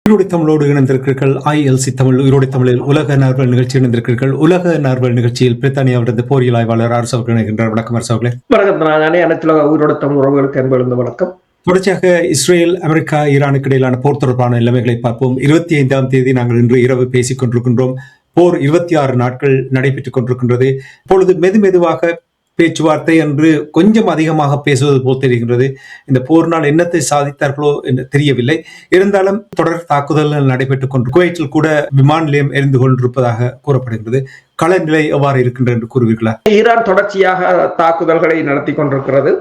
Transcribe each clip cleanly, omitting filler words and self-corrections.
ஈரோடு தமிழோடு இணைந்திருக்கிறீர்கள். ILC தமிழ் ஈரோடு தமிழில் உலக நார்வல் நிகழ்ச்சி இணைந்திருக்கிறீர்கள். உலக நார்வல் நிகழ்ச்சியில் பிரித்தானியாவிலிருந்து போரியல் ஆய்வாளர் அரசு அவர்கள் இணைகின்றார். வணக்கம் அரசு அவர்களே. வணக்கம். அனைத்து ஈரோடு தமிழ் உறவுகளுக்கு அன்பு வணக்கம். தொடர்ச்சியாக இஸ்ரேல், அமெரிக்கா, ஈரானுக்கு இடையிலான போர் தொடர்பான நிலைமைகளை பார்ப்போம். 25ஆம் தேதி நாங்கள் இன்று இரவு பேசிக் கொண்டிருக்கின்றோம். போர் 26 நாட்கள் நடைபெற்றுக் கொண்டிருக்கின்றது. இப்பொழுது மெதுவாக பேச்சுவார்த்தை என்று கொஞ்சம் அதிகமாக பேசுவது போல் தெரிகின்றது. இந்த போரினால் என்னத்தை சாதித்தார்களோ என்று தெரியவில்லை. இருந்தாலும் தொடர் தாக்குதல்கள் நடைபெற்றுக் கொண்டு குவைத்தில் கூட விமான நிலையம் எரிந்து கொண்டிருப்பதாக கூறப்படுகிறது. கள நிலை எவ்வாறு இருக்கின்றது என்று கூறுவீர்களா? ஈரான் தொடர்ச்சியாக தாக்குதல்களை நடத்தி கொண்டிருக்கிறது.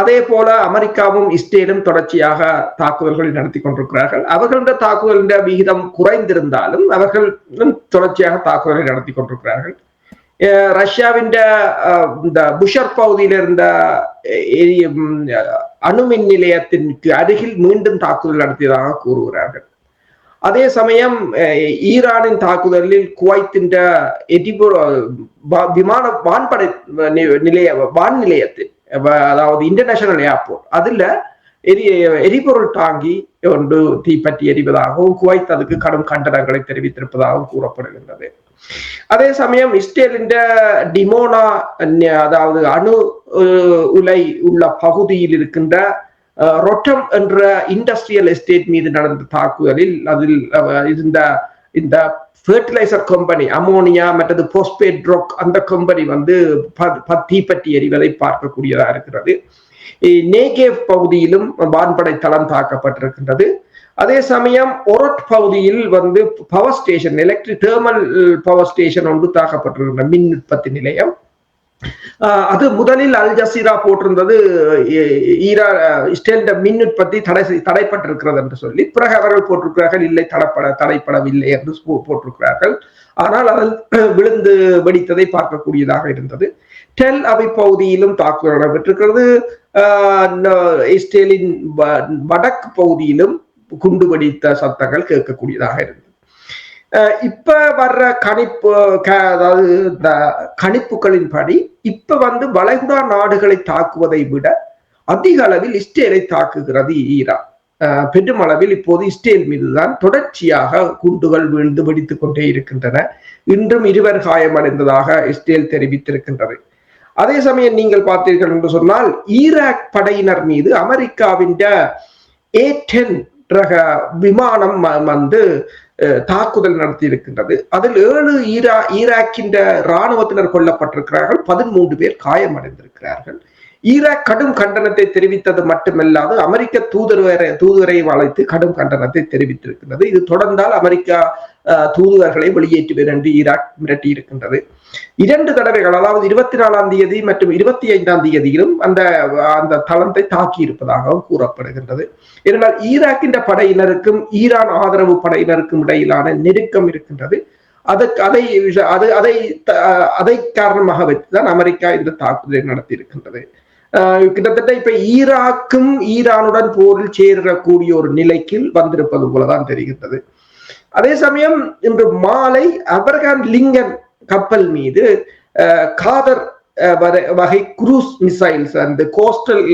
அதே போல அமெரிக்காவும் இஸ்ரேலும் தொடர்ச்சியாக தாக்குதல்களை நடத்தி கொண்டிருக்கிறார்கள். அவர்களுடைய தாக்குதலின் விகிதம் குறைந்திருந்தாலும் அவர்கள் தொடர்ச்சியாக தாக்குதலை நடத்தி கொண்டிருக்கிறார்கள். ரஷ்யாவின் இந்த புஷர் பகுதியில் இருந்த அணுமின் நிலையத்திற்கு அருகில் மீண்டும் தாக்குதல் நடத்தியதாக கூறுகிறார்கள். அதே சமயம் ஈரானின் தாக்குதலில் குவைத்தின் விமான வான்படை வான் நிலையத்தில், அதாவது இன்டர்நேஷனல் ஏர்போர்ட், அதுல எரிபொருள் தாங்கி ஒன்று தீப்பற்றி எரிவதாகவும் குவைத் அதுக்கு கடும் கண்டனங்களை தெரிவித்திருப்பதாகவும் கூறப்படுகின்றது. அதே சமயம் இஸ்ரேலின் டிமோனா, அதாவது அணு உலை உள்ள பகுதியில் இருக்கின்ற ரொட்டம் என்ற இண்டஸ்ட்ரியல் எஸ்டேட் மீது நடந்த தாக்குதலில் அதில் இருந்த இந்த ஃபெர்டிலைசர் கம்பெனி, அமோனியா மற்றது போஸ்பேட் ராக், அந்த கம்பெனி தீப்பற்றி எரிவதை பார்க்கக்கூடியதா இருக்கிறது. நேகேவ் பகுதியிலும் வான்படை தளம் தாக்கப்பட்டிருக்கின்றது. அதே சமயம் ஒரட் பகுதியில் power station, electric thermal power station ஒன்று தாக்கப்பட்டிருக்கின்ற மின் உற்பத்தி நிலையம். அது முதலில் அல் ஜசீரா போட்டிருந்தது இஸ்ரேல் மின் உற்பத்தி தடைப்பட்டிருக்கிறது என்று சொல்லி, பிறகு அவர்கள் போட்டிருக்கிறார்கள் இல்லை, தடைப்படவில்லை என்று போட்டிருக்கிறார்கள். ஆனால் அதில் விழுந்து வெடித்ததை பார்க்கக்கூடியதாக இருந்தது. டெல் அவிவ் பகுதியிலும் தாக்குதல் நடைபெற்றிருக்கிறது. இஸ்ரேலின் வடக்கு பகுதியிலும் குண்டு வெடித்த சத்தங்கள் கேட்கக்கூடியதாக இருந்தது. இப்ப வர்ற அதாவது இந்த கணிப்புகளின்படி இப்ப வளைகுடா நாடுகளை தாக்குவதை விட அதிக அளவில் இஸ்ரேலை தாக்குகிறது ஈரான். பெரும் அளவில் இப்போது இஸ்ரேல் மீதுதான் தொடர்ச்சியாக குண்டுகள் வீழ்ந்து வெடித்துக் கொண்டே இருக்கின்றன. இன்றும் 2 காயமடைந்ததாக இஸ்ரேல் தெரிவித்திருக்கின்றது. அதே சமயம் நீங்கள் பார்த்தீர்கள் என்று சொன்னால், ஈராக் படையினர் மீது அமெரிக்காவின் A-10 ரக விமானம் தாக்குதல் நடத்தி இருக்கின்றது. அதில் 7 ஈராக்கின் இராணுவத்தினர் கொல்லப்பட்டிருக்கிறார்கள், 13 பேர் காயமடைந்திருக்கிறார்கள். ஈராக் கடும் கண்டனத்தை தெரிவித்தது மட்டுமல்லாது அமெரிக்க தூதுவரை அழைத்து கடும் கண்டனத்தை தெரிவித்திருக்கின்றது. இது தொடர்ந்தால் அமெரிக்கா தூதுவர்களை வெளியேற்றுவர் என்று ஈராக் மிரட்டி இருக்கின்றது. 2 தடவைகள், அதாவது 24ஆம் தேதி மற்றும் 25ஆம் தேதியிலும் அந்த தளத்தை தாக்கி இருப்பதாகவும் கூறப்படுகின்றது. இதனால் ஈராக்கின் படையினருக்கும் ஈரான் ஆதரவு படையினருக்கும் இடையிலான நெருக்கம் இருக்கின்றது. அதை காரணமாக வைத்துதான் அமெரிக்கா இந்த தாக்குதலை நடத்தி இருக்கின்றது. கிட்டத்தட்ட இப்ப ஈராக்கும் ஈரானுடன் போரில் சேரக்கூடிய ஒரு நிலைக்கு வந்திருப்பது போலதான் தெரிகின்றது. அதே சமயம் இன்று மாலை அப்ரஹாம் லிங்கன் கப்பல் மீது காதர் வகை குரூஸ் மிசைல்ஸ், அந்த கோஸ்டல்,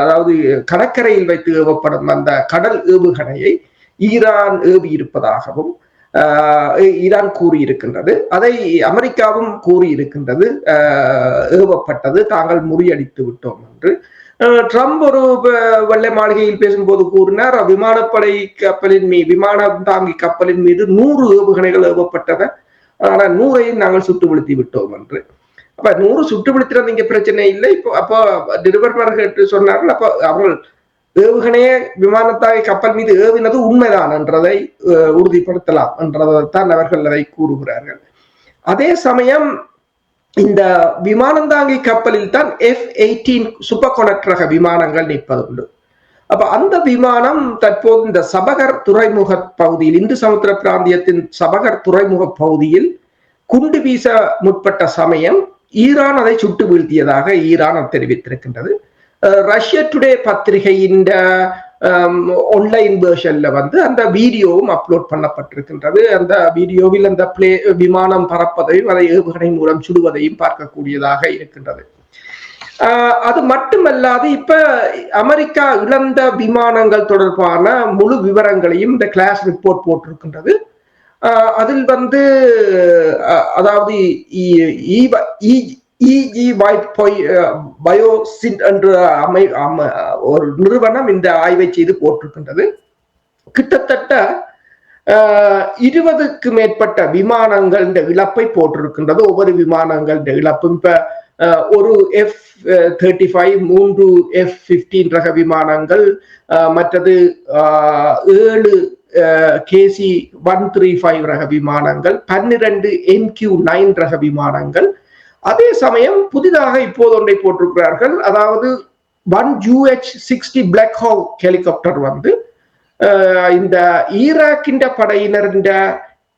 அதாவது கடற்கரையில் வைத்து ஏவப்படும் அந்த கடல் ஏவுகணையை ஈரான் ஏவி இருப்பதாகவும் ஈரான் கூறியிருக்கின்றது. அதை அமெரிக்காவும் கூறியிருக்கின்றது, ஏவப்பட்டது, தாங்கள் முறியடித்து விட்டோம் என்று. ட்ரம்ப் ஒரு வெள்ளை மாளிகையில் பேசும்போது கூறினார், விமானப்படை கப்பலின் விமானம் தாங்கி கப்பலின் மீது 100 ஏவுகணைகள் ஏவப்பட்டன, ஆனால் 100ஐயும் நாங்கள் சுட்டு வீழ்த்தி விட்டோம் என்று. அப்ப 100 சுட்டு வீழ்த்தினது இங்க பிரச்சனை இல்லை. இப்போ அப்போ நிருபர்கள் சொன்னார்கள், அப்போ அவங்க ஏவுகணையே விமானத்தாங்கி கப்பல் மீது ஏவினது உண்மைதான் என்றதை உறுதிப்படுத்தலாம் என்றதான் அவர்கள் அதை கூறுகிறார்கள். அதே சமயம் இந்த விமானந்தாங்கி கப்பலில் தான் F-18 சூப்பர்சோனிக் ரக விமானங்கள் நிற்பதுண்டு. அப்ப அந்த விமானம் தற்போது இந்த சபகர் துறைமுக பகுதியில், இந்து சமுத்திர பிராந்தியத்தின் சபகர் துறைமுக பகுதியில் குண்டு வீச முற்பட்ட சமயம் ஈரான் அதை சுட்டு வீழ்த்தியதாக ஈரான் தெரிவித்திருக்கின்றது. ரஷ்யா டுடே பத்திரிகையின் ஆன்லைன் வெர்ஷன்ல அந்த வீடியோவும் அப்லோட் பண்ணப்பட்டிருக்கின்றது. அந்த வீடியோவில் அந்த விமானம் பறப்பதையும் அதை ஏவுகணை மூலம் சுடுவதையும் பார்க்கக்கூடியதாக இருக்கின்றது. அது மட்டுமல்லாது இப்ப அமெரிக்கா இழந்த விமானங்கள் தொடர்பான முழு விவரங்களையும் இந்த கிளாஸ் ரிப்போர்ட் போட்டிருக்கின்றது. அதில் வந்து அதாவது பயோசின் என்ற ஒரு நிறுவனம் இந்த ஆய்வை செய்து போட்டிருக்கின்றது. கிட்டத்தட்ட 20க்கு மேற்பட்ட விமானங்கள் இந்த இழப்பை போட்டிருக்கின்றது. ஒவ்வொரு விமானங்கள் இந்த இழப்பும் இப்ப ஒரு F-35 3 F-15 ரக விமானங்கள், மற்றது 7 KC-135 ரக விமானங்கள், 12 MQ-9 ரக விமானங்கள். அதே சமயம் புதிதாக இப்போது ஒன்றை போட்டிருக்கிறார்கள். அதாவது 1 UH-60 பிளாக் ஹாக் ஹெலிகாப்டர் வந்து இந்த ஈராக்கின் படையினர் இந்த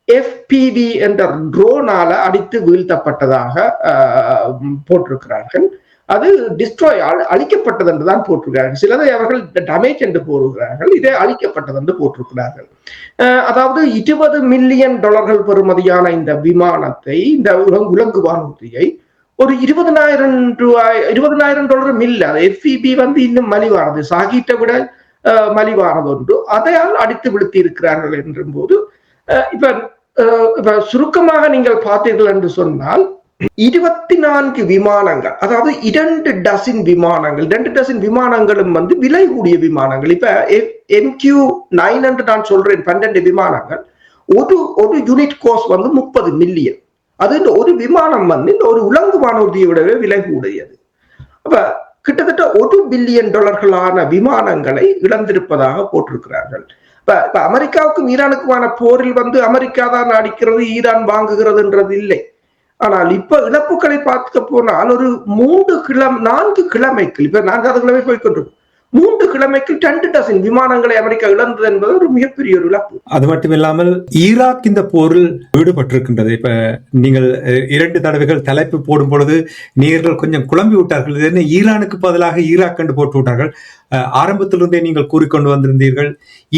FPV என்ற ட்ரோனால அடித்து வீழ்த்தப்பட்டதாக போட்டிருக்கிறார்கள். அது டிஸ்ட்ராய் அழிக்கப்பட்டது என்று தான் போட்டிருக்கிறார்கள். சிலதை அவர்கள் டேமேஜ் என்று போடுகிறார்கள், இதே அழிக்கப்பட்டது என்று போட்டிருக்கிறார்கள். அதாவது $20 மில்லியன் பெறுமதியான இந்த விமானத்தை, இந்த உலங்கு வானூர்தியை ஒரு $20,000 இல்ல. FPV வந்து இன்னும் மலிவானது, சாகிட்டை விட மலிவானது ஒன்று, அதையால் அடித்து விழுத்தி இருக்கிறார்கள் என்றும் போது இப்ப சுருக்கமாக நீங்கள் பார்த்தீர்கள் என்று சொன்னால் 24 விமானங்கள், அதாவது 2 டசின் விமானங்கள், 2 டசின் விமானங்களும் வந்து விலை கூடிய விமானங்கள். இப்ப MQ-9 என்று நான் சொல்றேன், 12 விமானங்கள், ஒரு யூனிட் கோஸ்ட் வந்து 30 மில்லியன். அது ஒரு விமானம் வந்து இந்த ஒரு உலங்கு வானூர்தியை விடவே விலை கூடியது. அப்ப கிட்டத்தட்ட $1 பில்லியன் விமானங்களை இழந்திருப்பதாக போட்டிருக்கிறார்கள். இப்ப அமெரிக்காவுக்கும் ஈரானுக்குமான போரில் வந்து அமெரிக்கா தான் அடிக்கிறது, ஈரான் வாங்குகிறதுன்றது இல்லை. ஆனால் இப்ப இழப்புகளை பார்க்க போனால் ஒரு 4 கிழமைக்கு, இப்ப 4வது கிழமை போய்கொண்டிருக்கும், 3 கிழமைக்கு 2 டசின் விமானங்களை அமெரிக்கா இழந்தது என்பது ஒரு மிகப்பெரிய ஒரு இழப்பு. அது மட்டுமில்லாமல் ஈராக் இந்த போரில் ஈடுபட்டிருக்கின்றது. இப்ப நீங்கள் 2 தடவைகள் தலைப்பு போடும் பொழுது நேர்கள் கொஞ்சம் குழம்பி விட்டார்கள். இது என்ன ஈரானுக்கு பதிலாக ஈராக் என்று போட்டு விட்டார்கள். ஆரம்பத்திலிருந்தே நீங்கள் கூறிக்கொண்டு வந்திருந்தீர்கள்,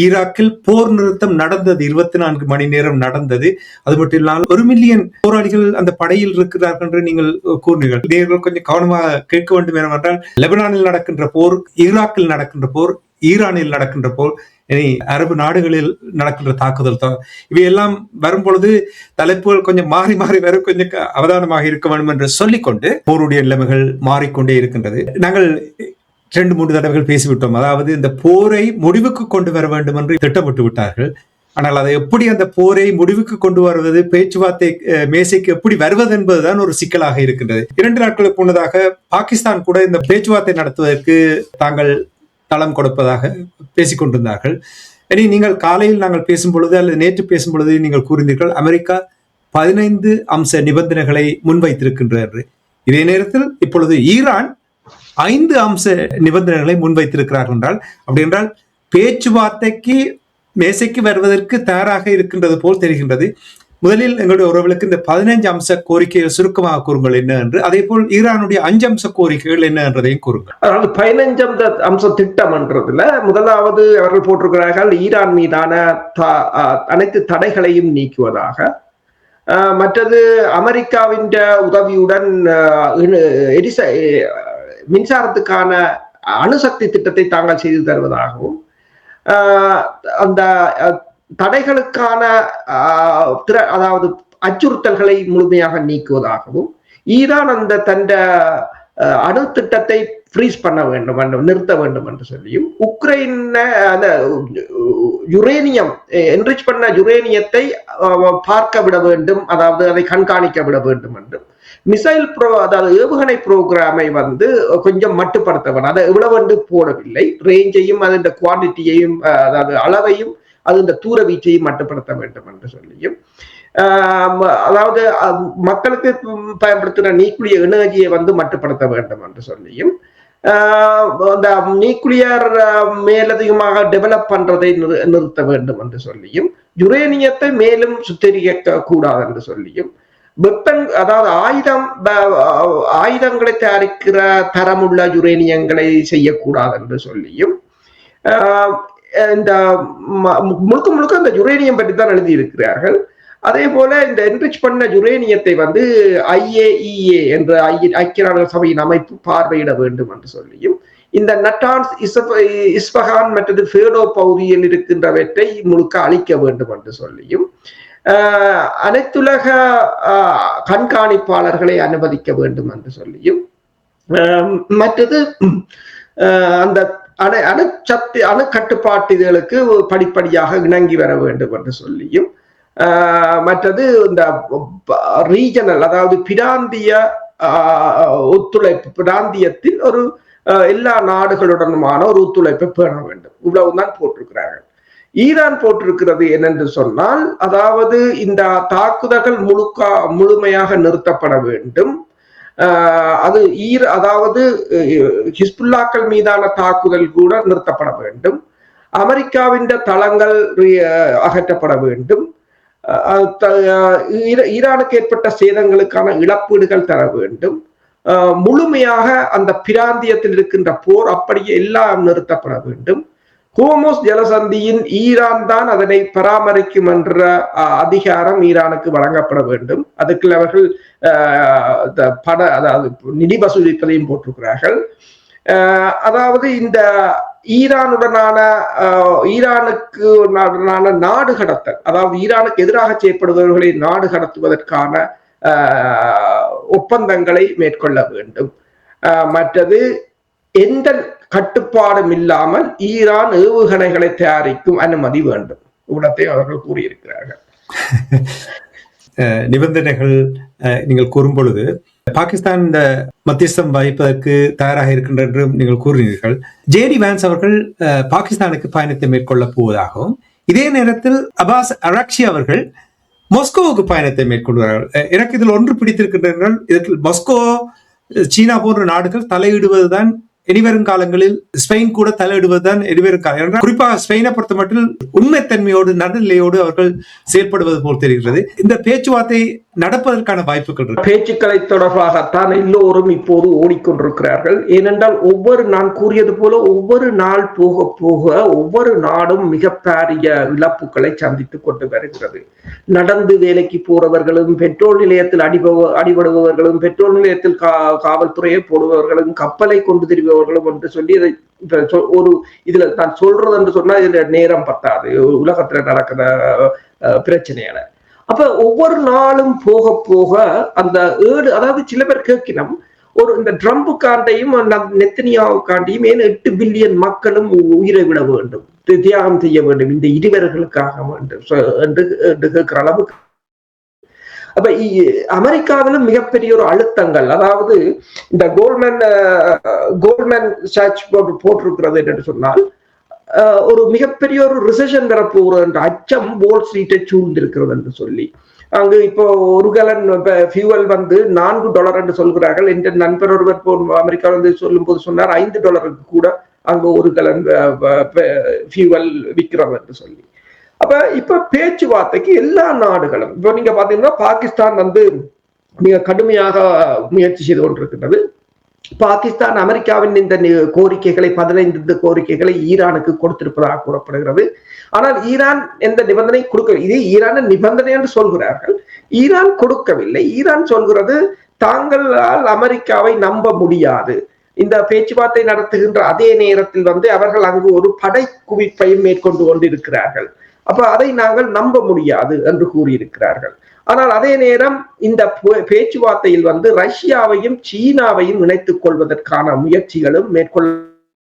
ஈராக்கில் போர் நிறுத்தம் நடந்தது, 24 மணி நேரம் நடந்தது. அது மட்டும் இல்லாமல் 1 மில்லியன் போராளிகள் அந்த படையில் இருக்கிறார்கள் என்று நீங்கள் கூறினீர்கள். நேர்கள் கொஞ்சம் கவனமாக கேட்க வேண்டும் என்றால், லெபனானில் நடக்கின்ற போர், ஈராக்கில் நடக்கின்ற போர், ஈரானில் நடக்கின்ற போர், இனி அரபு நாடுகளில் நடக்கின்ற தாக்குதல் தான். இவையெல்லாம் வரும் பொழுது தலைப்புகள் கொஞ்சம் மாறி மாறி வர கொஞ்சம் அவதானமாக இருக்க வேண்டும் என்று சொல்லிக்கொண்டு போருடைய நிலைமைகள் மாறிக்கொண்டே இருக்கின்றது. நாங்கள் 2-3 தடவைகள் பேசிவிட்டோம். அதாவது இந்த போரை முடிவுக்கு கொண்டு வர வேண்டும் என்று திட்டமிட்டு விட்டார்கள். ஆனால் அதை எப்படி அந்த போரை முடிவுக்கு கொண்டு வருவது, பேச்சுவார்த்தை மேசைக்கு எப்படி வருவது என்பதுதான் ஒரு சிக்கலாக இருக்கின்றது. 2 நாட்களுக்கு முன்னதாக பாகிஸ்தான் கூட இந்த பேச்சுவார்த்தை நடத்துவதற்கு தாங்கள் தளம் கொடுப்பதாக பேசிக் கொண்டிருந்தார்கள். இனி நீங்கள் காலையில் நாங்கள் பேசும் பொழுது அல்லது நேற்று பேசும் பொழுது நீங்கள் கூறினீர்கள், அமெரிக்கா 15 அம்ச நிபந்தனைகளை முன்வைத்திருக்கின்றது. இதே நேரத்தில் இப்பொழுது ஈரான் 5 அம்ச நிபந்தனைகளை முன்வைத்திருக்கிறார்கள் என்றால், அப்படி என்றால் பேச்சுவார்த்தைக்கு மேசைக்கு வருவதற்கு தயாராக இருக்கின்றது போல் தெரிகின்றது. முதலில் எங்களுடைய உறவுகளுக்கு இந்த 15 அம்ச கோரிக்கைகள் சுருக்கமாக கூறுங்கள் என்ன என்று, அதே போல் ஈரானுடைய 5 அம்ச கோரிக்கைகள் என்ன என்றதையும் கூறுங்கள். அதாவது 15 அம்ச திட்டம் என்றதுல முதலாவது அவர்கள் போட்டிருக்கிறார்கள், ஈரான் மீதான அனைத்து தடைகளையும் நீக்குவதாக. மற்றது அமெரிக்காவின் உதவியுடன் மின்சாரத்துக்கான அணுசக்தி திட்டத்தை தாங்கள் செய்து தருவதாகவும், அந்த தடைகளுக்கான அதாவது அச்சுறுத்தல்களை முழுமையாக நீக்குவதாகவும், ஈரான் அந்த தந்த அணு திட்டத்தை ஃப்ரீஸ் பண்ண வேண்டும், நிறுத்த வேண்டும் என்று சொல்லியும், உக்ரைன் அந்த யுரேனியம் என்ரிச் பண்ண யுரேனியத்தை பார்க்க விட வேண்டும், அதாவது அதை கண்காணிக்க விட வேண்டும் என்றும், மிசைல் அதாவது ஏவுகணை புரோகிராமை வந்து கொஞ்சம் மட்டுப்படுத்த வேண்டும், அதை எவ்வளவு வந்து போடவில்லை, ரேஞ்சையும் அதன் குவான்டிட்டியையும் அதாவது அளவையும் அதன் தூர வீச்சையும் மட்டுப்படுத்த வேண்டும் என்று சொல்லியும், அதாவது மக்களுக்கு பயன்படுத்துகிற நியூக்ளியர் எனர்ஜியை வந்து மட்டுப்படுத்த வேண்டும் என்று சொல்லியும், அந்த நியூக்ளியர் மேலதிகமாக டெவலப் பண்றதை நிறுத்த வேண்டும் என்று சொல்லியும், யுரேனியத்தை மேலும் சுத்திகரிக்க கூடாது என்று சொல்லியும், வெப்பன் அதாவது ஆயுதங்களை தயாரிக்கிற தரமுள்ள யுரேனியங்களை செய்யக்கூடாது என்று சொல்லியும், இந்த முழுக்க முழுக்க இந்த யுரேனியம் பற்றி தான் எழுதி இருக்கிறார்கள். அதே போல இந்த என்ரிச் பண்ண யுரேனியத்தை வந்து IAEA என்ற ஐக்கிய நாடுகள் சபையின் அமைப்பு பார்வையிட வேண்டும் என்று சொல்லியும், இந்த நட்டான்ஸ், இஸ்பஹான் மற்றும் ஃபேடோ பகுதியில் இருக்கின்றவற்றை முழுக்க அழிக்க வேண்டும் என்று சொல்லியும், அனைத்துலக கண்காணிப்பாளர்களை அனுமதிக்க வேண்டும் என்று சொல்லியும், மற்றது அந்த அணு கட்டுப்பாட்டுகளுக்கு படிப்படியாக இணங்கி வர வேண்டும் என்று சொல்லியும், மற்றது இந்த ரீஜனல், அதாவது பிராந்திய ஒத்துழைப்பு, பிராந்தியத்தில் ஒரு எல்லா நாடுகளுடனுமான ஒரு ஒத்துழைப்பை பேண வேண்டும். இவ்வளவுதான் போட்டிருக்கிறார்கள். ஈரான் போட்டிருக்கிறது என்னென்று சொன்னால், அதாவது இந்த தாக்குதல்கள் முழுமையாக நிறுத்தப்பட வேண்டும். அது அதாவது ஹிஸ்புல்லாக்கள் மீதான தாக்குதல் கூட நிறுத்தப்பட வேண்டும். அமெரிக்காவின் தளங்கள் அகற்றப்பட வேண்டும். ஈரானுக்கு ஏற்பட்ட சேதங்களுக்கான இழப்பீடுகள் தர வேண்டும். முழுமையாக அந்த பிராந்தியத்தில் இருக்கின்ற போர் அப்படியே எல்லாம் நிறுத்தப்பட வேண்டும். ஹோர்முஸ் ஜலசந்தியின் ஈரான் தான் அதனை பராமரிக்கும் என்ற அதிகாரம் ஈரானுக்கு வழங்கப்பட வேண்டும். அதுக்கு அவர்கள் அதாவது நிதி வசூலிப்பதையும் போட்டிருக்கிறார்கள். அதாவது இந்த ஈரானுக்கு நாடு கடத்தல், அதாவது ஈரானுக்கு எதிராக செயற்படுபவர்களை நாடு கடத்துவதற்கான ஒப்பந்தங்களை மேற்கொள்ள வேண்டும். மற்றது எந்த கட்டுப்பாடும் இல்லாமல் ஈரான் ஏவுகணைகளை தயாரிக்கும் அனுமதி வேண்டும். இவ்வளத்தை அவர்கள் கூறியிருக்கிறார்கள். நிபந்தனைகள் நீங்கள் கூறும் பொழுது பாகிஸ்தான் இந்த மத்தியஸ்தம் வகிப்பதற்கு தயாராக இருக்கின்ற என்றும் நீங்கள் கூறினீர்கள். ஜேடி வான்ஸ் அவர்கள் பாகிஸ்தானுக்கு பயணத்தை மேற்கொள்ள போவதாகவும், இதே நேரத்தில் அப்பாஸ் அராக்சி அவர்கள் மாஸ்கோவுக்கு பயணத்தை மேற்கொள்கிறார்கள். எனக்கு இதில் ஒன்று பிடித்திருக்கின்றனர். இதற்கு மாஸ்கோ, சீனா போன்ற நாடுகள் தலையிடுவதுதான் இனிவரும் காலங்களில், ஸ்பெயின் கூட தலையிடுவதுதான் இனிவரும் காலம். குறிப்பாக ஸ்பெயினை பொறுத்த மட்டும் உண்மைத்தன்மையோடு, நடுநிலையோடு அவர்கள் செயல்படுவது போல் தெரிகிறது. இந்த பேச்சுவார்த்தை நடப்பதற்கான வாய்ப்புகள் இருக்கு. பேச்சுக்களை தொடர்பாகத்தான் எல்லோரும் இப்போது ஓடிக்கொண்டிருக்கிறார்கள். ஏனென்றால் நான் கூறியது போல ஒவ்வொரு நாள் போக போக ஒவ்வொரு நாடும் மிக பாரிய இழப்புகளை சந்தித்துக் கொண்டு வருகிறது. நடந்து வேலைக்கு போறவர்களும், பெட்ரோல் நிலையத்தில் அடிபடுபவர்களும், பெட்ரோல் நிலையத்தில் காவல்துறையை போடுபவர்களும், கப்பலை கொண்டு திரிபவர்களும் என்று சொல்லி ஒரு இதுல நான் சொல்றது என்று சொன்னா இதுல நேரம் பத்தாது, உலகத்துல நடக்கிற பிரச்சனையான. அப்ப ஒவ்வொரு நாளும் போக போக அந்த அதாவது சில பேர் கேட்கணும், ஒரு இந்த ட்ரம்புக்காண்டையும் நெத்தனியாவுக்காண்டையும் ஏன் 8 பில்லியன் மக்களும் உயிரை விட வேண்டும், தியாகம் செய்ய வேண்டும் இந்த இருவர்களுக்காக வேண்டும் என்று கேட்கிற அளவுக்கு. அப்ப அமெரிக்காவிலும் மிகப்பெரிய ஒரு அழுத்தங்கள், அதாவது இந்த கோல்ட்மேன் சாட்ச் போட்டிருக்கிறது என்று சொன்னால், ஒரு மிகப்பெரிய ஒரு ரிசெஷன் வரப்போகிற என்ற அச்சம் வால் ஸ்ட்ரீட்டை சூழ்ந்திருக்கிறது என்று சொல்லி, அங்கு இப்போ ஒரு கலன் ஃபியூவல் வந்து $4 என்று சொல்கிறார்கள். என்ற நண்பர் ஒருவர் அமெரிக்காவில் சொல்லும் போது சொன்னார் $5 கூட அங்கு ஒரு கலன் ஃபியூவல் விற்கிறோம் என்று சொல்லி. அப்ப இப்ப பேச்சுவார்த்தைக்கு எல்லா நாடுகளும், இப்போ நீங்க பாத்தீங்கன்னா பாகிஸ்தான் வந்து மிக கடுமையாக முயற்சி செய்து கொண்டிருக்கின்றது. பாகிஸ்தான் அமெரிக்காவின் இந்த கோரிக்கைகளை 15 கோரிக்கைகளை ஈரானுக்கு கொடுத்திருப்பதாக கூறப்படுகிறது. ஆனால் ஈரான் எந்த நிபந்தனை கொடுக்க, இது ஈரான நிபந்தனை என்று சொல்கிறார்கள், ஈரான் கொடுக்கவில்லை. ஈரான் சொல்கிறது தாங்களால் அமெரிக்காவை நம்ப முடியாது. இந்த பேச்சுவார்த்தை நடத்துகின்ற அதே நேரத்தில் வந்து அவர்கள் அங்கு ஒரு படை குவிப்பையும் மேற்கொண்டு கொண்டிருக்கிறார்கள். அப்ப அதை நாங்கள் நம்ப முடியாது என்று கூறியிருக்கிறார்கள். ஆனால் அதே நேரம் இந்த பேச்சுவார்த்தையில் வந்து ரஷ்யாவையும் சீனாவையும் இணைத்துக் கொள்வதற்கான முயற்சிகளும் மேற்கொள்ள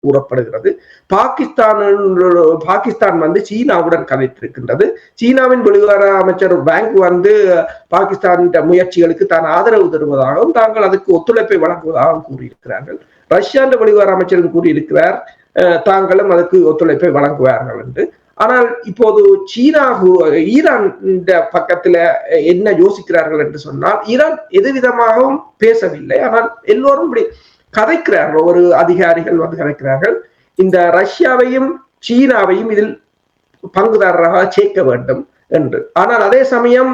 கூறப்படுகிறது. பாகிஸ்தான் வந்து சீனாவுடன் கதைத்திருக்கின்றது. சீனாவின் வெளிவார அமைச்சர் வாங் வந்து பாகிஸ்தானின் முயற்சிகளுக்கு தான் ஆதரவு தருவதாகவும் தாங்கள் அதுக்கு ஒத்துழைப்பை வழங்குவதாகவும் கூறியிருக்கிறார்கள். ரஷ்யாவின் வெளிவார அமைச்சரும் கூறியிருக்கிறார் தாங்களும் அதுக்கு ஒத்துழைப்பை வழங்குவார்கள் என்று. ஆனால் இப்போது ஈரான் பக்கத்துல என்ன யோசிக்கிறார்கள் என்று சொன்னால், ஈரான் எதுவிதமாகவும் பேசவில்லை. ஆனால் எல்லோரும் இப்படி கதைக்கிறார்கள், ஒவ்வொரு அதிகாரிகள் வந்து கதைக்கிறார்கள், இந்த ரஷ்யாவையும் சீனாவையும் இதில் பங்குதாரராக சேர்க்க வேண்டும் என்று. ஆனால் அதே சமயம்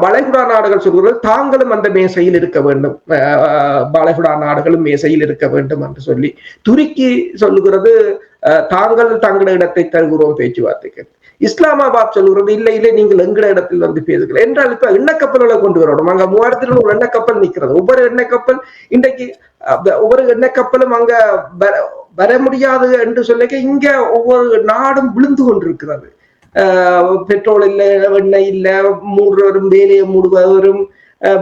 வளைகுடா நாடுகள் சொல்கிறது தாங்களும் அந்த மேசையில் இருக்க வேண்டும், வளைகுடா நாடுகளும் மேசையில் இருக்க வேண்டும் என்று சொல்லி. துருக்கி சொல்லுகிறது தாங்கள் தங்கள் இடத்தை தருகிறோம் பேச்சுவார்த்தைக்கு. இஸ்லாமாபாத் சொல்லுறது இல்லை நீங்கள் எங்கட இடத்தில் வந்து பேசுகிறேன் என்றால் இப்ப எண்ணெய் கப்பல்களை கொண்டு வரணும். அங்க 3000 ஒரு எண்ணெய் கப்பல் நிக்கிறது. ஒவ்வொரு எண்ணெய் கப்பல் இன்றைக்கு ஒவ்வொரு எண்ணெய் கப்பலும் அங்க வர முடியாது என்று சொல்லிக்க இங்க ஒவ்வொரு நாடும் விழுந்து கொண்டிருக்கிறது. பெட்ரோல் இல்ல, எண்ணெய் இல்ல, மூடுவரும் வேலையை மூடுவரும்,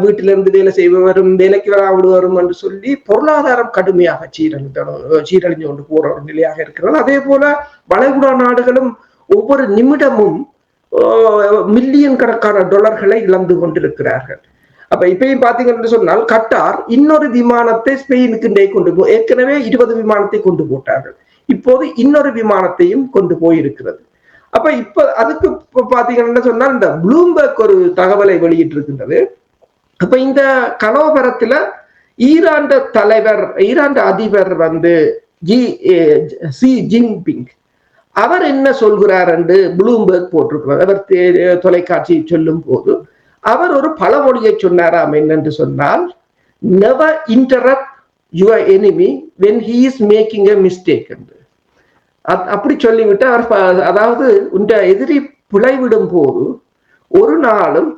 வீட்டிலிருந்து வேலை செய்பவரும் வேலைக்கு வர விடுவரும் என்று சொல்லி பொருளாதாரம் கடுமையாக சீரழிஞ்சு கொண்டு போற ஒரு நிலையாக இருக்கிறது. அதே போல வளைகுடா நாடுகளும் ஒவ்வொரு நிமிடமும் மில்லியன் கணக்கான டாலர்களை இழந்து கொண்டிருக்கிறார்கள். அப்ப இப்பயும் பாத்தீங்கன்னு சொன்னால் கட்டார் இன்னொரு விமானத்தை ஸ்பெயினுக்கு கொண்டு ஏற்கனவே 20 விமானத்தை கொண்டு போட்டார்கள். இப்போது இன்னொரு விமானத்தையும் கொண்டு போயிருக்கிறது. அப்ப இப்ப அதுக்கு பாத்தீங்கன்னா சொன்னால் இந்த ப்ளூம்பர்க் ஒரு தகவலை வெளியிட்டு இருக்கின்றது. அப்ப இந்த கலவரத்துல ஈரான் அதிபர் வந்து ஷி ஜின்பிங் அவர் என்ன சொல்கிறார் என்று ப்ளூம்பர்க் போட்டிருக்கிறார். அவர் தொலைக்காட்சி சொல்லும் போது அவர் ஒரு பழமொழியை சொன்னாராம். என்னென்று சொன்னால், never interrupt your enemy when he is making a mistake என்று. அப்படி சொல்லிவிட்டு அவர், அதாவது உண்ட எதிரி பிழைவிடும் போது ஒரு நாளும்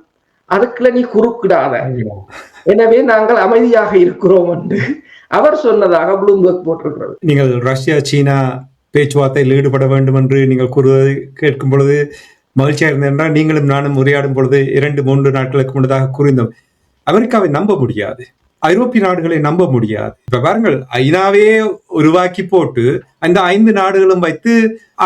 அதுக்குள்ள நீ குறுக்கிடாத, எனவே நாங்கள் அமைதியாக இருக்கிறோம் என்று அவர் சொன்னதாக ப்ளூம்பர்க் போட்டிருக்கிறது. நீங்கள் ரஷ்யா சீனா பேச்சுவார்த்தையில் ஈடுபட வேண்டும் என்று நீங்கள் கூறுவதை கேட்கும் பொழுது மகிழ்ச்சியாக இருந்தென்றால், நீங்களும் நானும் உரையாடும் பொழுது 2-3 நாட்களுக்கு முன்னதாக கூறினோம், அமெரிக்காவை நம்ப முடியாது, ஐரோப்பிய நாடுகளை நம்ப முடியாது. இப்ப பாருங்கள், ஐநாவே உருவாக்கி போட்டு அந்த 5 நாடுகளும் வைத்து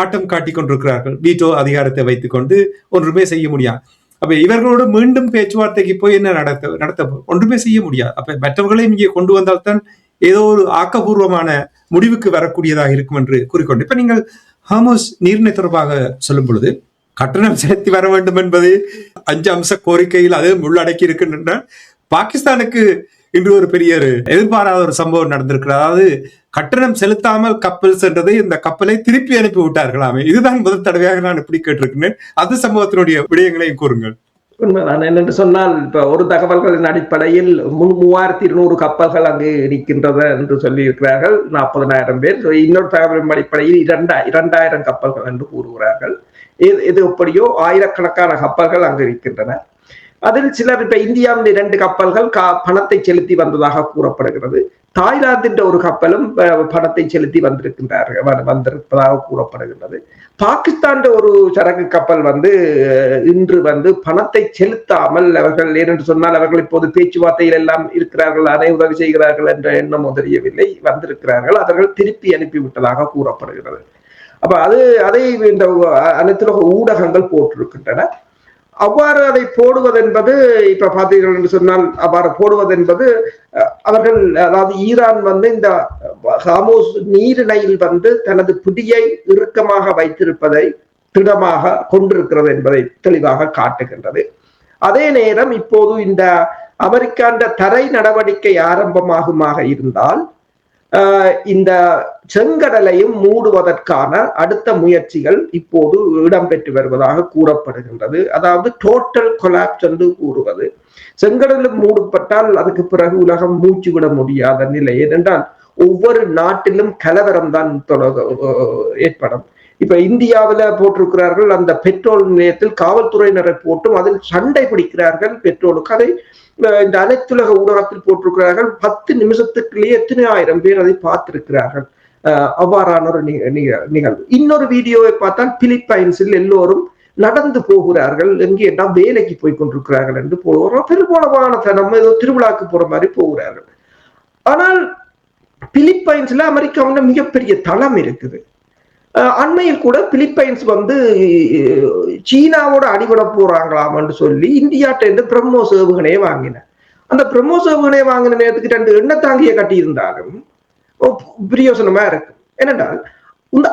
ஆட்டம் காட்டிக் கொண்டிருக்கிறார்கள். வீட்டோ அதிகாரத்தை வைத்துக் கொண்டு ஒன்றுமே செய்ய முடியாது. அப்ப இவர்களோடு மீண்டும் பேச்சுவார்த்தைக்கு போய் என்ன நடத்த ஒன்றுமே செய்ய முடியாது. அப்ப மற்றவர்களையும் இங்கே கொண்டு வந்தால்தான் ஏதோ ஒரு ஆக்கப்பூர்வமான முடிவுக்கு வரக்கூடியதாக இருக்கும் என்று கூறிக்கொண்டு, இப்ப நீங்கள் ஹார்முஸ் நீரிணை தொடர்பாக சொல்லும் பொழுது கட்டணம் செலுத்தி வர வேண்டும் என்பது 5 அம்ச கோரிக்கையில் அது உள்ளடக்கி இருக்கின்றன. பாகிஸ்தானுக்கு இன்று ஒரு பெரிய எதிர்பாராத ஒரு சம்பவம் நடந்திருக்கிறது. அதாவது கட்டணம் செலுத்தாமல் கப்பல் சென்றதை இந்த கப்பலை திருப்பி அனுப்பி விட்டார்களாமே. இதுதான் முதல் தடவையாக நான் இப்படி கேட்டிருக்கிறேன். அது சம்பவத்தினுடைய விடயங்களையும் கூறுங்கள். உண்மைதான். என்னென்று சொன்னால், இப்ப ஒரு தகவல்களின் அடிப்படையில் 3200 கப்பல்கள் அங்கு இருக்கின்றன என்று சொல்லி இருக்கிறார்கள், 40,000 பேர். இன்னொரு தகவலின் அடிப்படையில் 2000 கப்பல்கள் என்று கூறுகிறார்கள். இது எப்படியோ ஆயிரக்கணக்கான கப்பல்கள் அங்கு இருக்கின்றன. அதில் சிலர் இப்ப இந்தியாவின் 2 கப்பல்கள் பணத்தை செலுத்தி வந்ததாக கூறப்படுகிறது. தாய்லாந்தின் ஒரு கப்பலும் பணத்தை செலுத்தி வந்திருப்பதாக கூறப்படுகின்றது. பாகிஸ்தான் ஒரு சரக்கு கப்பல் வந்து இன்று வந்து பணத்தை செலுத்தாமல் அவர்கள், ஏனென்று சொன்னால் அவர்கள் இப்போது பேச்சுவார்த்தையில் எல்லாம் இருக்கிறார்கள், அதை உதவி செய்கிறார்கள் என்ற எண்ணம் தெரியவில்லை, வந்திருக்கிறார்கள். அவர்கள் திருப்பி அனுப்பிவிட்டதாக கூறப்படுகிறது. அப்ப அதை இந்த அனைத்துலக ஊடகங்கள் போட்டிருக்கின்றன. அவ்வாறு அதை போடுவது என்பது, இப்ப பார்த்தீர்கள் என்று சொன்னால், அவ்வாறு போடுவது என்பது அவர்கள், அதாவது ஈரான் வந்து இந்த ஹார்முஸ் நீரிணையில் வந்து தனது பிடியை இறுக்கமாக வைத்திருப்பதை, திடமாக கொண்டிருக்கிறது என்பதை தெளிவாக காட்டுகின்றது. அதே நேரம் இப்போது இந்த அமெரிக்காண்ட தரை நடவடிக்கை ஆரம்பமாகுமாக இருந்தால் இந்த செங்கடலையும் மூடுவதற்கான அடுத்த முயற்சிகள் இப்போது இடம்பெற்று வருவதாக கூறப்படுகின்றது. அதாவது டோட்டல் கொலாப்ஸ் என்று கூறுவது. செங்கடலும் மூடப்பட்டால் அதுக்கு பிறகு உலகம் மூச்சு விட முடியாத நிலை. ஏனென்றால் ஒவ்வொரு நாட்டிலும் கலவரம் தான் ஏற்படும். இப்ப இந்தியாவில போட்டிருக்கிறார்கள், அந்த பெட்ரோல் நிலையத்தில் காவல்துறையினரை போட்டும் அதில் சண்டை பிடிக்கிறார்கள் பெட்ரோலுக்கு. அதை இந்த அனைத்துலக ஊடகத்தில் போட்டிருக்கிறார்கள். 10 நிமிஷத்துக்குள்ளேயே எத்தனை ஆயிரம் பேர் அதை பார்த்திருக்கிறார்கள். அவ்வாறான ஒரு நிகழ்வு. இன்னொரு வீடியோவை பார்த்தால் பிலிப்பைன்ஸில் எல்லோரும் நடந்து போகிறார்கள், எங்கே வேலைக்கு போய் கொண்டிருக்கிறார்கள் என்று போகிறோம். பெரும்பாலான நம்ம ஏதோ திருவிழாக்கு போற மாதிரி போகிறார்கள். ஆனால் பிலிப்பைன்ஸ்ல அமெரிக்காவோட மிகப்பெரிய தளம் இருக்குது. அண்மையில் கூட பிலிப்பைன்ஸ் வந்து சீனாவோட அடிபட போறாங்களாம் என்று சொல்லி இந்தியாட்ட இருந்து பிரம்மோஸ் ஏவுகணையை வாங்கின. அந்த பிரம்மோஸ் ஏவுகணையை வாங்கின நேரத்துக்கு 2 எண்ணெய் தாங்கிய கட்டி இருந்தாலும் பிரயோசனமா இருக்கு. ஏனென்றால் இந்த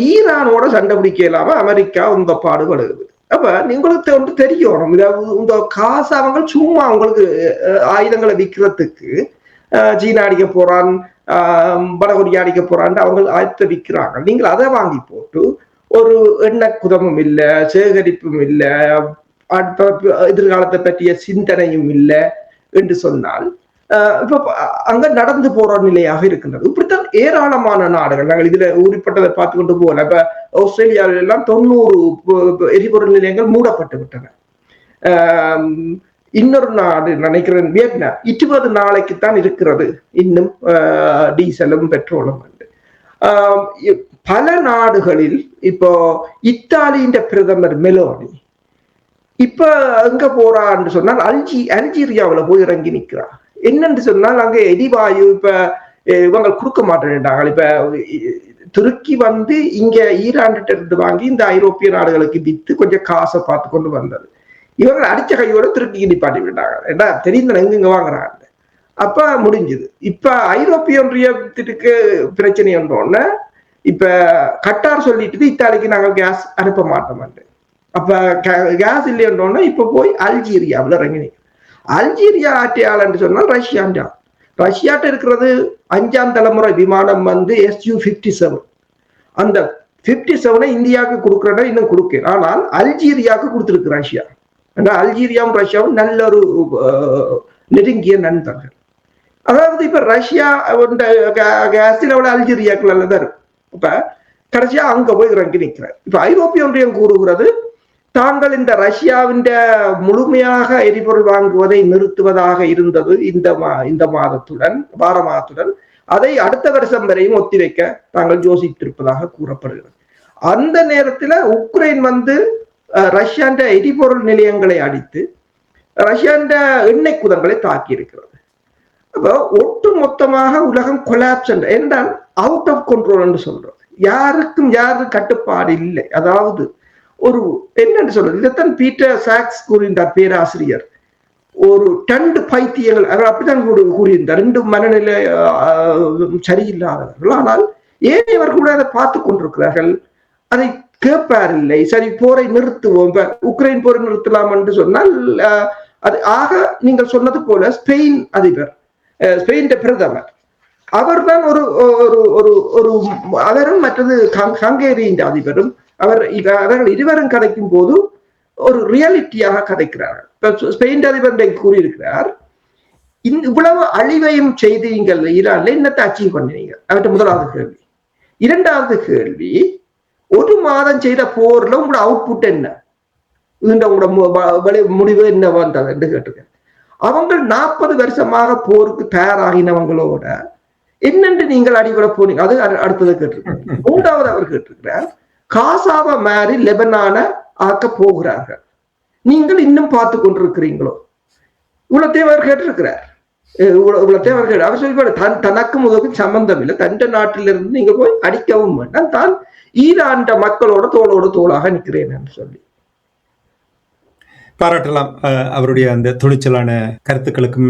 ஈரானோட சண்டை பிடிக்க இல்லாம அமெரிக்கா இந்த பாடுபடுது. அப்ப உங்களுக்கு ஒன்று தெரியணும், இந்த காசு அவங்க சும்மா உங்களுக்கு ஆயுதங்களை விற்கிறதுக்கு சீனா அடிக்க போறான், வடகொரியா அடிக்க போறான்னு அவங்க ஆயத்தை விற்கிறாங்க. நீங்கள் அதை வாங்கி போட்டு ஒரு எண்ணெய் குதமும் இல்லை, சேகரிப்பும் இல்லை, எதிர்காலத்தை பற்றிய சிந்தனையும் இல்லை என்று சொன்னால் இப்ப அங்க நடந்து போற நிலையாக இருக்கின்றது. இப்படித்தான் ஏராளமான நாடுகள் நாங்கள் இதுல உரிப்பட்டதை பார்த்து கொண்டு போகல. இப்ப ஆஸ்திரேலியாவில எல்லாம் 90 எரிபொருள் நிலையங்கள் மூடப்பட்டு விட்டன. இன்னொரு நாடு நினைக்கிறேன் வியட்நாம் 20 நாளைக்குத்தான் இருக்கிறது இன்னும் டீசலும் பெட்ரோலும். பல நாடுகளில் இப்போ இத்தாலியின் பிரதமர் மெலோனி இப்ப எங்க போறான்னு சொன்னால் அல்ஜீரியாவில போய் இறங்கி நிற்கிறார். என்னன்னு சொன்னால் அங்க எரிவாயு இப்ப இவங்க கொடுக்க மாட்டேன்ட்டாங்க. இப்ப துருக்கி வந்து இங்க ஈரான்கிட்ட இருந்து வாங்கி இந்த ஐரோப்பிய நாடுகளுக்கு வித்து கொஞ்சம் காசை பார்த்து கொண்டு வந்தது. இவர்கள் அடிச்ச கையோட துருக்கி நிப்பாட்டி விட்டாங்க. ஏன்னா தெரிந்த எங்க வாங்குறாங்க. அப்ப முடிஞ்சது. இப்ப ஐரோப்பிய ஒன்றியத்திற்கு பிரச்சனை ஒன்றோன்னு இப்ப கட்டார் சொல்லிட்டு இத்தாலிக்கு நாங்கள் கேஸ் அனுப்ப மாட்டோம். அப்ப கேஸ் இல்லைன்றோன்னா இப்ப போய் அல்ஜீரியாவில் இறங்கினீங்க. அல்ஜீரியா ஆட்சியாளன்னு சொன்னால் ரஷ்யாட்ட இருக்கிறது 5ஆம் தலைமுறை விமானம் வந்து SU-57. அந்த 57 இந்தியாவுக்கு கொடுக்கறத இன்னும் கொடுக்க, ஆனால் அல்ஜீரியாவுக்கு கொடுத்துருக்கு ரஷ்யா. அல்ஜீரியாவும் ரஷ்யாவும் நல்ல ஒரு நெருங்கிய நண்பர்கள். அதாவது இப்ப ரஷ்யா கேஸில் அவ்வளவு அல்ஜீரியாக்கள் தான் இருக்கும். இப்ப கடைசியா அங்க போய் இறங்கி நிற்கிறார். இப்ப ஐரோப்பிய ஒன்றியம் கூறுகிறது தாங்கள் இந்த ரஷ்யாவின் முழுமையாக எரிபொருள் வாங்குவதை நிறுத்துவதாக இருந்தது இந்த மாதத்துடன் அதை அடுத்த வருஷம் வரையும் ஒத்திவைக்க தாங்கள் யோசித்திருப்பதாக கூறப்படுகிறது. அந்த நேரத்தில் உக்ரைன் வந்து ரஷ்யாண்ட எரிபொருள் நிலையங்களை அடித்து ரஷ்யாண்ட எண்ணெய் குதங்களை தாக்கி இருக்கிறது. அப்போ ஒட்டு மொத்தமாக உலகம் கொலாப்ஸ் என்றால் அவுட் ஆஃப் கண்ட்ரோல் என்று சொல்றோம். யாருக்கும் கட்டுப்பாடு இல்லை. அதாவது ஒரு என்னன்னு சொல்றது, இதைத்தான் பீட்டர் சாக்ஸ் கூறியிருந்தார், பேராசிரியர். ஒரு 2 பைத்தியங்கள், அவர் அப்படித்தான் கூறியிருந்தார், 2 மனநிலை சரியில்லாதவர்கள். ஆனால் ஏனையவர்கள் கூட அதை பார்த்து கொண்டிருக்கிறார்கள், அதை கேட்பார் இல்லை. சரி, போரை நிறுத்துவோம், உக்ரைன் போரை நிறுத்தலாம் என்று சொன்னால் அது ஆக நீங்கள் சொன்னது போல ஸ்பெயின் அதிபர், ஸ்பெயின் பிரதமர் அவர்தான் அவரும் மற்றது ஹங்கேரியின் அதிபரும் அவர்கள் இருவரும் கதைக்கும் போது ஒரு ரியாலிட்டியாக கதைக்கிறார்கள். ஸ்பெயின் அதிபர் கூறியிருக்கிறார், இவ்வளவு அழிவையும் செய்தீங்கள் ஈரான்ல, என்னத்தை அச்சீவ் பண்ணீங்க? அவர்கிட்ட முதலாவது கேள்வி. 2வது கேள்வி, 1 மாதம் செய்த போர்ல உங்களோட அவுட்புட் என்ன, உங்களோட முடிவு என்ன வந்தது என்று கேட்டிருக்கேன். அவங்க 40 வருஷமாக போருக்கு தயாராகினவங்களோட என்னென்று நீங்கள் அடிபட போனீங்க, அது அடுத்தது கேட்டிருக்காங்க. 3வது அவர் கேட்டிருக்கிறார், காசாவை மாறி லெபனான ஆக்க போகிறார்கள், நீங்கள் இன்னும் பார்த்து கொண்டிருக்கிறீங்களோ? இவ்வளத்தையும் அவர் கேட்டிருக்கிறார். அவர் சொல்லி தனக்கும் உதவுக்கும் சம்பந்தம் இல்லை, தன் நாட்டிலிருந்து நீங்க போய் அடிக்கவும் வேண்டாம், தான் ஈரான் மக்களோட தோளோடு தோளாக நிற்கிறேன் என்று சொல்லி பாராட்டலாம். அவருடைய அந்த துணிச்சலான கருத்துக்களுக்கும்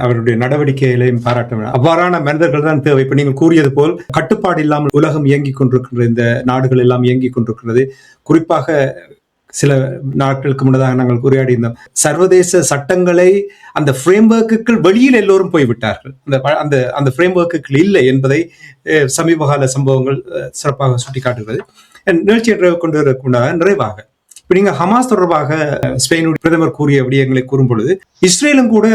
அவருடைய நடவடிக்கைகளையும் பாராட்ட. அவ்வாறான மனிதர்கள் தான் தேவை. இப்ப நீங்கள் கூறியது போல் கட்டுப்பாடு இல்லாமல் உலகம் இயங்கிக் கொண்டிருக்கின்ற இந்த நாடுகள் எல்லாம் இயங்கிக் கொண்டிருக்கிறது. குறிப்பாக சில நாட்களுக்கு முன்னதாக நாங்கள் உரையாடி இருந்தோம், சர்வதேச சட்டங்களை அந்த ஃப்ரேம்வொர்க்குகள் வெளியில் எல்லோரும் போய்விட்டார்கள். அந்த ஃப்ரேம்வொர்க்குகள் இல்லை என்பதை சமீபகால சம்பவங்கள் சிறப்பாக சுட்டிக்காட்டுகிறது. நிகழ்ச்சியை கொண்டு வரக்கூடிய நிறைவாக இப்ப நீங்க ஹமாஸ் தொடர்பாக ஸ்பெயினுடைய பிரதமர் கூறிய விடயங்களை கூறும் பொழுது இஸ்ரேலும் கூட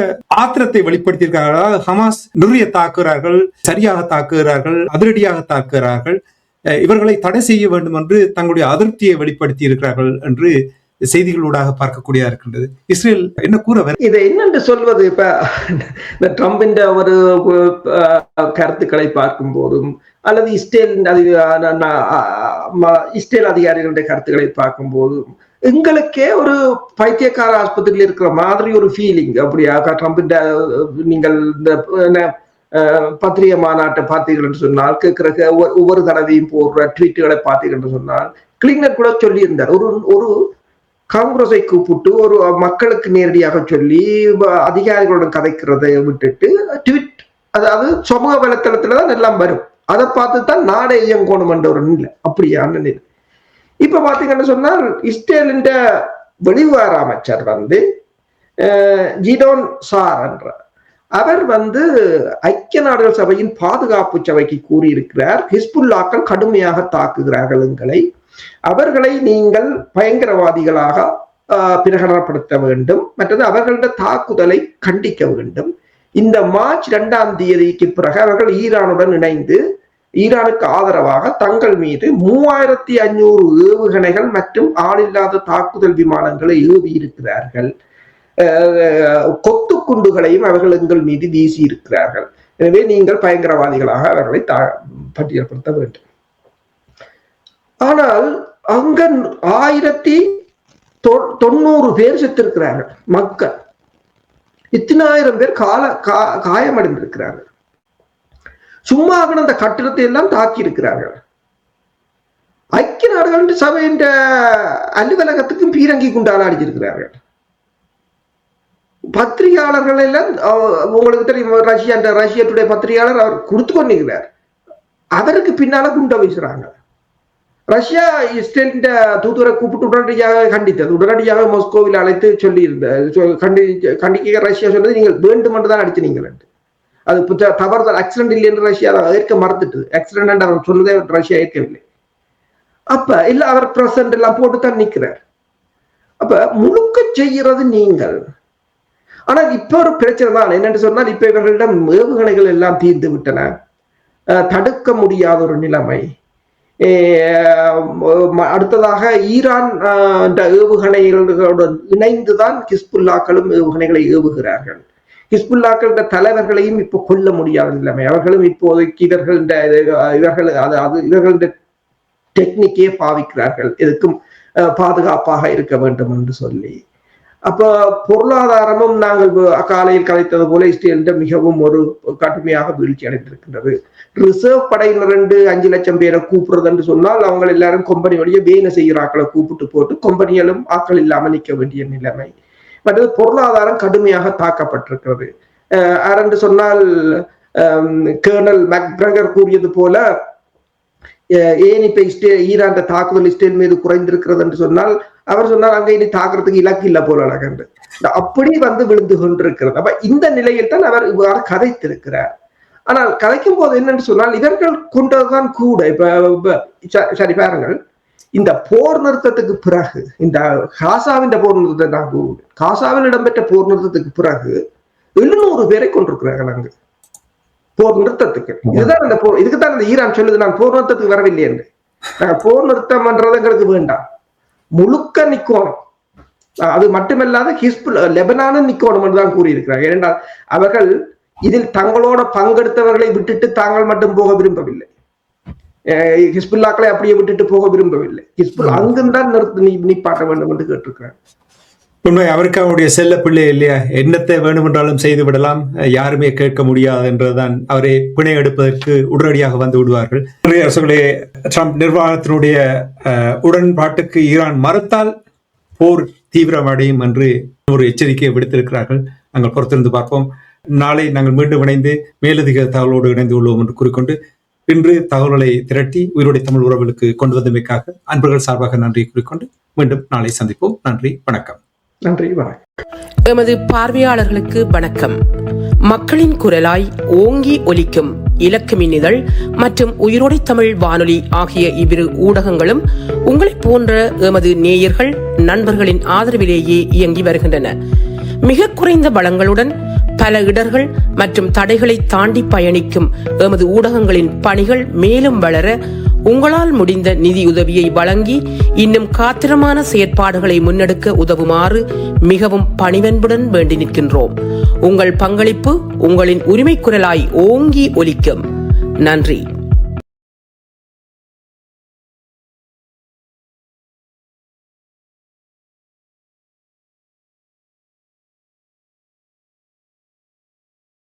ஆத்திரத்தை வெளிப்படுத்தியிருக்கிறார்கள். ஹமாஸ் நிறைய தாக்குகிறார்கள், சரியாக தாக்குகிறார்கள், அதிரடியாக தாக்குகிறார்கள், இவர்களை தடை செய்ய வேண்டும் என்று தங்களுடைய அதிருப்தியை வெளிப்படுத்தி இருக்கிறார்கள் என்று செய்திகளூடாக பார்க்கக்கூடியதா இருக்கின்றது. இஸ்ரேல் என்ன கூற இதை என்னென்று சொல்வது? இப்ப இந்த ட்ரம்பின் ஒரு கருத்துக்களை பார்க்கும் போதும் அல்லது இஸ்ரேல் அதிகாரிகளுடைய கருத்துக்களை பார்க்கும் போதும் எங்களுக்கே ஒரு பைத்தியக்கார ஆஸ்பத்திரியில் இருக்கிற மாதிரி ஒரு ஃபீலிங். அப்படியா ட்ரம்பின் நீங்கள் இந்த பத்திரிகை மாநாட்டை பார்த்தீர்கள் என்று சொன்னால், கேட்கிற ஒவ்வொரு தடவையும் போடுற ட்வீட்டுகளை பார்த்தீர்கள் என்று சொன்னால், கிளினர் கூட சொல்லி இருந்தார், ஒரு காங்கிரஸை கூப்பிட்டு ஒரு மக்களுக்கு நேரடியாக சொல்லி அதிகாரிகளுடன் கதைக்கிறதை விட்டுட்டு ட்வீட், அதாவது சமூக வலைத்தளத்துலதான் எல்லாம் வரும், அதை பார்த்து தான் நாடே இயங்கணும் என்ற ஒரு நிலை. அப்படியா நிலை. இப்ப பாத்தீங்கன்னு சொன்னால் இஸ்ரேலின் வெளிவார அமைச்சர் ஜிடோன் சார் என்ற அவர் ஐக்கிய நாடுகள் சபையின் பாதுகாப்பு சபைக்கு கூறியிருக்கிறார், ஹிஸ்புல்லாக்கள் கடுமையாக தாக்குகிறார்கள் எங்களை, அவர்களை நீங்கள் பயங்கரவாதிகளாக பிரகடனப்படுத்த வேண்டும், மற்றது அவர்களுடைய தாக்குதலை கண்டிக்க வேண்டும், இந்த மார்ச் 2ஆம் தேதிக்கு பிறகு அவர்கள் ஈரானுடன் இணைந்து ஈரானுக்கு ஆதரவாக தங்கள் மீது 3500 ஏவுகணைகள் மற்றும் ஆளில்லாத தாக்குதல் விமானங்களை ஏவி இருக்கிறார்கள். கொத்து குண்டுகளையும் அவர்கள் எங்கள் மீது வீசி இருக்கிறார்கள். எனவே நீங்கள் பயங்கரவாதிகளாக அவர்களை பட்டியல்படுத்த வேண்டும். ஆனால் அங்க 1090 பேர் செத்திருக்கிறார்கள். மக்கள் இத்தனை ஆயிரம் பேர் காயமடைந்திருக்கிறார்கள். சும்மா அந்த கட்டிடத்தை எல்லாம் தாக்கி இருக்கிறார்கள். ஐக்கிய நாடுகள் சபையின் அலுவலகத்துக்கும் பீரங்கி குண்டால அடிச்சிருக்கிறார்கள். பத்திரிகையாளர்கள் எல்லாம் உங்களுக்கு தெரியும், ரஷ்ய டுடே பத்திரிகையாளர் அவர் கொடுத்து கொண்டிருக்கிறார். அவருக்கு பின்னால குண்டை வீசுறாங்க. ரஷ்யா இஸ்ரேலின் தூதுவரை கூப்பிட்டு உடனடியாக கண்டித்தது. உடனடியாக மாஸ்கோவில் அழைத்து சொல்லி கண்டிக்க ரஷ்யா சொன்னது, நீங்கள் வேண்டும் என்றுதான் அடிச்சினீங்கள். அது தவறுதல், ஆக்சிடென்ட் இல்லை என்று ரஷ்யா ஏற்க மறுத்துட்டு, ஆக்சிடென்ட் அவர் சொன்னதே ரஷ்யா ஏற்கவில்லை. அப்ப இல்ல, அவர் பிரசன்ட் எல்லாம் போட்டுத்தான் நிற்கிறார். அப்ப முழுக்க செய்கிறது நீங்கள். ஆனா இப்ப ஒரு பிரச்சனை தான் என்னன்னு சொன்னால், இப்ப இவர்களிடம் ஏவுகணைகள் எல்லாம் தீர்ந்து விட்டன. தடுக்க முடியாத ஒரு நிலைமை. அடுத்ததாக ஈரான் ஏவுகணைகளுடன் இணைந்துதான் ஹிஸ்புல்லாக்களும் ஏவுகணைகளை ஏவுகிறார்கள். ஹிஸ்புல்லாக்கள் தலைவர்களையும் இப்போ கொல்ல முடியாத நிலைமை. அவர்களும் இப்போதைக்கு இவர்களுடைய டெக்னிக்கே பாவிக்கிறார்கள், எதுக்கும் பாதுகாப்பாக இருக்க வேண்டும் என்று சொல்லி. அப்ப பொருளாதாரமும் நாங்கள் காலையில் கலைத்தது போல இஸ்ரேல் மிகவும் ஒரு கடுமையாக வீழ்ச்சி அடைந்திருக்கின்றது. ரிசர்வ் படையினர் 5 லட்சம் பேரை கூப்பிடுறது என்று சொன்னால், அவங்க எல்லாரும் கொம்பனி வழியே வேலை செய்கிற ஆக்களை கூப்பிட்டு போட்டு கொம்பனிகளும் ஆக்கள் இல்லாமல் நிற்க வேண்டிய நிலைமை. மற்றது பொருளாதாரம் கடுமையாக தாக்கப்பட்டிருக்கிறது. என்று சொன்னால், கர்னல் மேக்கிரகர் கூறியது போல, ஏன் இப்ப ஈரான் தாக்குதல் இஸ்ரேல் மீது குறைந்திருக்கிறது என்று சொன்னால், அவர் சொன்னார் அங்க இனி தாக்குறதுக்கு இலக்கு இல்ல போல அழகன்று அப்படி விழுந்து கொண்டிருக்கிறது. அப்ப இந்த நிலையில் தான் அவர் இவ்வாறு கதைத்திருக்கிறார். ஆனால் கதைக்கும் போது என்னன்னு சொன்னால், இவர்கள் கொண்டதுதான் கூட. இப்ப சரி பாருங்கள், இந்த போர் நிறுத்தத்துக்கு பிறகு, இந்த காசாவின் போர் நிறுத்தத்தை காசாவில் இடம்பெற்ற போர் நிறுத்தத்துக்கு பிறகு 700 பேரை கொண்டிருக்கிறார்கள் அங்கு போர் நிறுத்தத்துக்கு. இதுதான் இந்த போர். இதுக்குத்தான் இந்த ஈரான் சொல்லுது, நான் போர் நிறுத்தத்துக்கு வரவில்லை என்று. போர் நிறுத்தம் என்றது எங்களுக்கு வேண்டாம், முழுக்க நிக்கோணும். அது மட்டுமல்லாத லெபனானும் நிக்கோணும் என்றுதான் கூறியிருக்கிறார். ஏனென்றால் அவர்கள் இதில் தங்களோட பங்கெடுத்தவர்களை விட்டுட்டு தாங்கள் மட்டும் போக விரும்பவில்லை. ஹிஸ்புல்லாக்களை அப்படியே விட்டுட்டு போக விரும்பவில்லை. ஹிஸ்புல்லா அங்குதான் நிப்பாட்ட வேண்டும் என்று கேட்டிருக்கிறார். உண்மை, அமெரிக்காவுடைய செல்ல பிள்ளை இல்லையா, என்னத்தை வேண்டுமென்றாலும் செய்து விடலாம், யாருமே கேட்க முடியாது என்றுதான் அவரை பிணை எடுப்பதற்கு உடனடியாக வந்து விடுவார்கள். அரசுகளே, ட்ரம்ப் நிர்வாகத்தினுடைய உடன்பாட்டுக்கு ஈரான் மறுத்தால் போர் தீவிரமடையும் என்று ஒரு எச்சரிக்கையை விடுத்திருக்கிறார்கள். நாங்கள் பொறுத்திருந்து பார்ப்போம். நாளை நாங்கள் மீண்டும் இணைந்து மேலதிக தகவலோடு இணைந்து கொள்வோம் என்று கூறிக்கொண்டு, இன்று தகவல்களை திரட்டி உயிரோடை தமிழ் உறவுகளுக்கு கொண்டு வந்தமைக்காக அன்பர்கள் சார்பாக நன்றி கூறிக்கொண்டு மீண்டும் நாளை சந்திப்போம். நன்றி, வணக்கம். நன்றி, வணக்கம். எமது பார்வையாளர்களுக்கு வணக்கம். மக்களின் குரலாய் ஓங்கி ஒலிக்கும் இலக்கு மின்னிதழ் மற்றும் உயிரோடை தமிழ் வானொலி ஆகிய இவ்விரு ஊடகங்களும் உங்களை போன்ற எமது நேயர்கள் நண்பர்களின் ஆதரவிலேயே இயங்கி வருகின்றன. மிக குறைந்த பலங்களுடன் பல இடர்கள் மற்றும் தடைகளை தாண்டி பயணிக்கும் எமது ஊடகங்களின் பணிகள் மேலும் வளர உங்களால் முடிந்த நிதியுதவியை வழங்கி இன்னும் காத்திரமான செயற்பாடுகளை முன்னெடுக்க உதவுமாறு மிகவும் பணிவன்புடன் வேண்டி நிற்கின்றோம். உங்கள் பங்களிப்பு உங்களின் உரிமை குரலாய் ஓங்கி ஒலிக்கும். நன்றி.